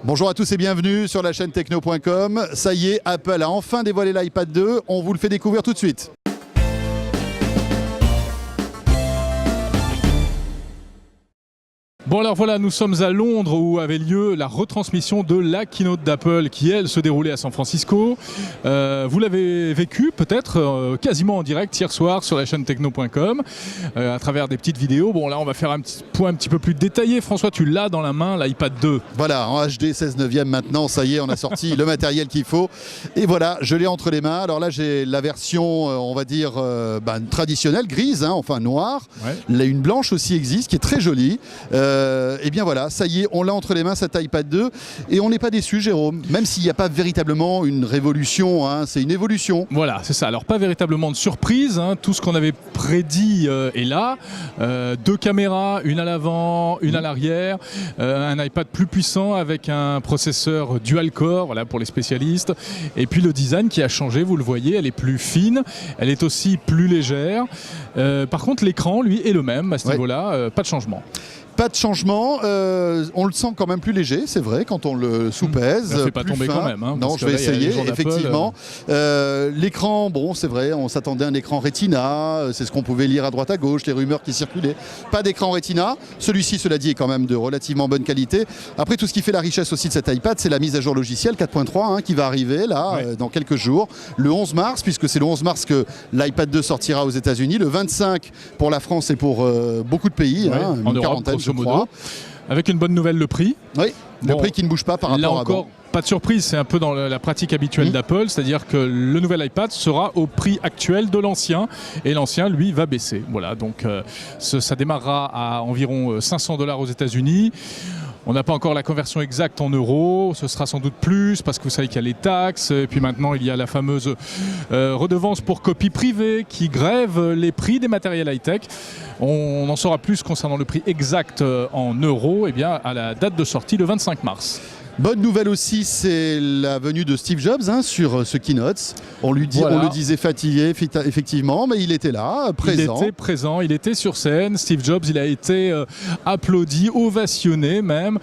Bonjour à tous et bienvenue sur la chaîne techno.com. Ça y est, Apple a enfin dévoilé l'iPad 2. On vous le fait découvrir tout de suite. Bon alors voilà, nous sommes à Londres où avait lieu la retransmission de la keynote d'Apple qui elle se déroulait à San Francisco. Vous l'avez vécu peut-être quasiment en direct hier soir sur la chaîne techno.com à travers des petites vidéos. Bon là on va faire un petit point un petit peu plus détaillé. François, tu l'as dans la main, l'iPad 2. Voilà, en HD 16:9 maintenant, ça y est, on a sorti le matériel qu'il faut. Et voilà, je l'ai entre les mains. Alors là j'ai la version, on va dire, traditionnelle, grise, hein, enfin noire. Ouais. Là, une blanche aussi existe qui est très jolie. Et bien voilà, ça y est, on l'a entre les mains, cet iPad 2, et on n'est pas déçu, Jérôme, même s'il n'y a pas véritablement une révolution, hein, c'est une évolution. Voilà, c'est ça. Alors pas véritablement de surprise, hein, tout ce qu'on avait prédit est là. Deux caméras, une à l'avant, une à l'arrière, un iPad plus puissant avec un processeur dual-core, voilà, pour les spécialistes, et puis le design qui a changé, vous le voyez, elle est plus fine, elle est aussi plus légère. Par contre, l'écran, lui, est le même à ce niveau-là, pas de changement. Pas de changement, on le sent quand même plus léger, c'est vrai, quand on le soupèse. Ça ne fait pas tomber fin. Quand même. Hein, non, je vais essayer, effectivement. L'écran, bon, c'est vrai, on s'attendait à un écran Retina, c'est ce qu'on pouvait lire à droite à gauche, les rumeurs qui circulaient. Pas d'écran Retina. Celui-ci, cela dit, est quand même de relativement bonne qualité. Après, tout ce qui fait la richesse aussi de cet iPad, c'est la mise à jour logicielle 4.3 hein, qui va arriver là, dans quelques jours, le 11 mars, puisque c'est le 11 mars que l'iPad 2 sortira aux États-Unis, le 25 pour la France et pour beaucoup de pays, hein, en Europe, grosso modo. Avec une bonne nouvelle, le prix. Oui, le prix qui ne bouge pas par rapport à avant. Pas de surprise, c'est un peu dans la pratique habituelle d'Apple, c'est-à-dire que le nouvel iPad sera au prix actuel de l'ancien, et l'ancien, lui, va baisser. Voilà, donc ça démarrera à environ $500 aux États-Unis. On n'a pas encore la conversion exacte en euros, ce sera sans doute plus parce que vous savez qu'il y a les taxes et puis maintenant il y a la fameuse redevance pour copie privée qui grève les prix des matériels high-tech. On en saura plus concernant le prix exact en euros à la date de sortie le 25 mars. Bonne nouvelle aussi, c'est la venue de Steve Jobs hein, sur ce keynote. On le disait fatigué, effectivement, mais il était là, présent. Il était présent, il était sur scène. Steve Jobs, il a été applaudi, ovationné même.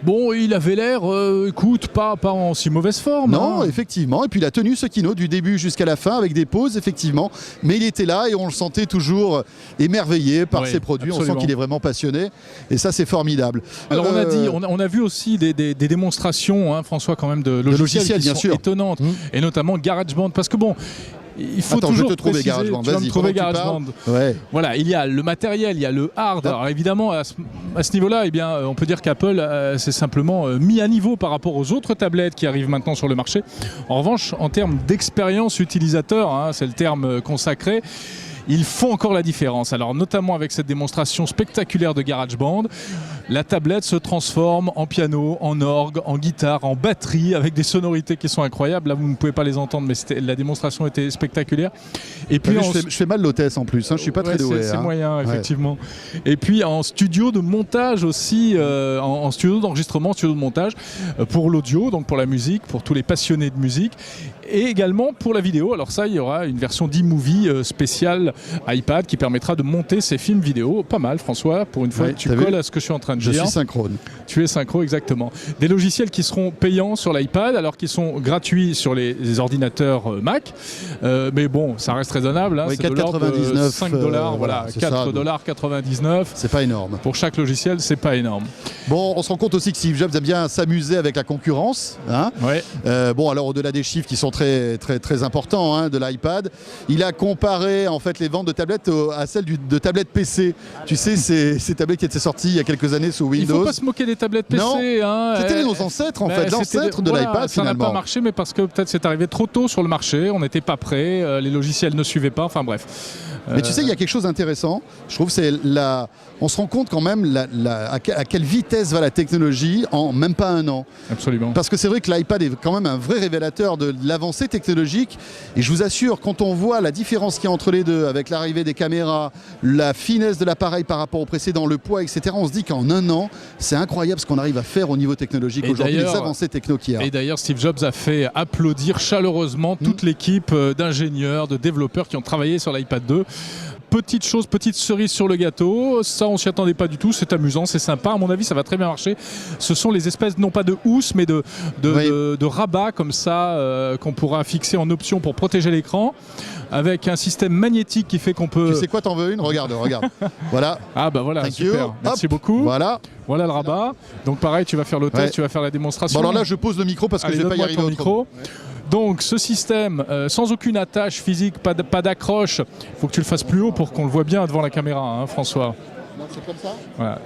Bon, il avait l'air, écoute, pas en si mauvaise forme. Non, hein. Effectivement. Et puis il a tenu ce keynote du début jusqu'à la fin avec des pauses, effectivement. Mais il était là et on le sentait toujours émerveillé par ses produits. Absolument. On sent qu'il est vraiment passionné. Et ça, c'est formidable. Alors on a vu aussi des démonstrations, hein, François, quand même, de logiciels qui sont étonnantes. Et notamment GarageBand. Parce que bon... Il faut toujours je te trouver GarageBand. Vas-y, GarageBand. Voilà, il y a le matériel, il y a le hard. Alors évidemment, à ce niveau-là, on peut dire qu'Apple s'est simplement mis à niveau par rapport aux autres tablettes qui arrivent maintenant sur le marché. En revanche, en termes d'expérience utilisateur, hein, c'est le terme consacré, ils font encore la différence. Alors notamment avec cette démonstration spectaculaire de GarageBand, la tablette se transforme en piano, en orgue, en guitare, en batterie, avec des sonorités qui sont incroyables. Là, vous ne pouvez pas les entendre, mais la démonstration était spectaculaire. Et puis je fais mal l'hôtesse en plus, hein, je suis pas très doué. C'est moyen, effectivement. Et puis en studio de montage aussi, en studio d'enregistrement, studio de montage, pour l'audio, donc pour la musique, pour tous les passionnés de musique, et également pour la vidéo. Alors ça, il y aura une version d'iMovie spéciale iPad qui permettra de monter ces films vidéo. Pas mal, François, pour une fois, tu colles à ce que je suis en train de dire. Je suis synchrone. Tu es synchro, exactement. Des logiciels qui seront payants sur l'iPad, alors qu'ils sont gratuits sur les ordinateurs Mac. Mais bon, ça reste raisonnable. Hein, c'est 4,99 $5, voilà, $4,99. C'est pas énorme. Pour chaque logiciel, c'est pas énorme. Bon, on se rend compte aussi que Steve Jobs aime bien s'amuser avec la concurrence. Hein. Bon, alors au-delà des chiffres qui sont très, très, très importants hein, de l'iPad, il a comparé en fait les ventes de tablettes à celles de tablettes PC. Tu sais, ces tablettes qui étaient sorties il y a quelques années sous Windows. Il ne faut pas se moquer des tablettes PC. Non, hein, c'était nos ancêtres en fait, l'ancêtre de l'iPad ça finalement. Ça n'a pas marché, mais parce que peut-être c'est arrivé trop tôt sur le marché, on n'était pas prêt, les logiciels ne suivaient pas, enfin bref. Mais tu sais, il y a quelque chose d'intéressant, je trouve, c'est on se rend compte quand même à quelle vitesse va la technologie en même pas un an. Absolument. Parce que c'est vrai que l'iPad est quand même un vrai révélateur de l'avancée technologique. Et je vous assure, quand on voit la différence qu'il y a entre les deux, avec l'arrivée des caméras, la finesse de l'appareil par rapport au précédent, le poids, etc., on se dit qu'en un an, c'est incroyable ce qu'on arrive à faire au niveau technologique aujourd'hui, les avancées techno qu'il y a. Et d'ailleurs, Steve Jobs a fait applaudir chaleureusement toute l'équipe d'ingénieurs, de développeurs qui ont travaillé sur l'iPad 2. petite chose, petite cerise sur le gâteau. Ça, on s'y attendait pas du tout. C'est amusant, c'est sympa. À mon avis, ça va très bien marcher. Ce sont les espèces, non pas de housses, mais de rabats comme ça qu'on pourra fixer en option pour protéger l'écran, avec un système magnétique qui fait qu'on peut... Tu sais quoi, t'en veux une? Regarde. Voilà. Ah bah voilà, Thank super. you. Merci Hop. beaucoup. Voilà. Voilà le rabat. Donc pareil, tu vas faire le test, tu vas faire la démonstration. Bon, alors là, je pose le micro parce que je vais pas y arriver autrement. Micro. Donc ce système, sans aucune attache physique, pas d'accroche, il faut que tu le fasses plus haut pour qu'on le voit bien devant la caméra, hein, François. Non, c'est comme ça. Voilà.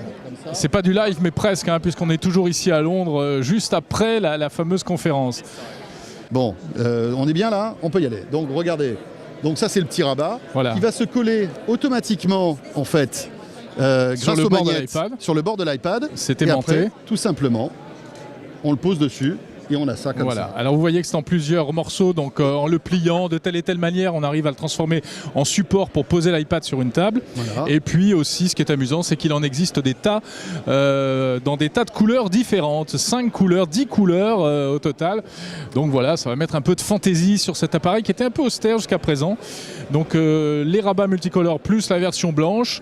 C'est pas du live, mais presque, hein, puisqu'on est toujours ici à Londres, juste après la fameuse conférence. Bon, on est bien là, on peut y aller. Donc regardez, donc ça c'est le petit rabat qui va se coller automatiquement en fait grâce au magnète sur le bord de l'iPad. C'est aimanté. Après, tout simplement, on le pose dessus. Et on a ça comme ça. Alors vous voyez que c'est en plusieurs morceaux, donc en le pliant de telle et telle manière, on arrive à le transformer en support pour poser l'iPad sur une table. Voilà. Et puis aussi, ce qui est amusant, c'est qu'il en existe des tas dans des tas de couleurs différentes, 5 couleurs, 10 couleurs au total. Donc voilà, ça va mettre un peu de fantaisie sur cet appareil qui était un peu austère jusqu'à présent. Donc les rabats multicolores plus la version blanche.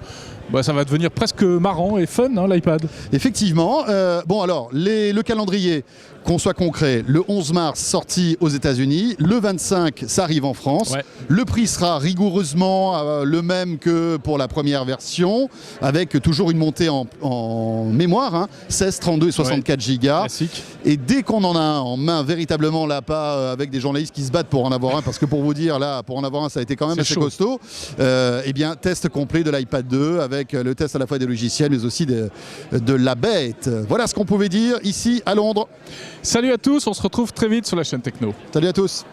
Bah, ça va devenir presque marrant et fun, hein, l'iPad. Effectivement. Bon alors, le calendrier, qu'on soit concret, le 11 mars sorti aux États-Unis, le 25 ça arrive en France. Ouais. Le prix sera rigoureusement le même que pour la première version, avec toujours une montée en mémoire, hein, 16, 32 et 64 gigas. Classique. Et dès qu'on en a un en main, véritablement là, pas avec des journalistes qui se battent pour en avoir un, parce que pour vous dire, là, pour en avoir un, ça a été quand même assez costaud. Eh bien, test complet de l'iPad 2 avec le test à la fois des logiciels, mais aussi de la bête. Voilà ce qu'on pouvait dire ici à Londres. Salut à tous, on se retrouve très vite sur la chaîne Techno. Salut à tous.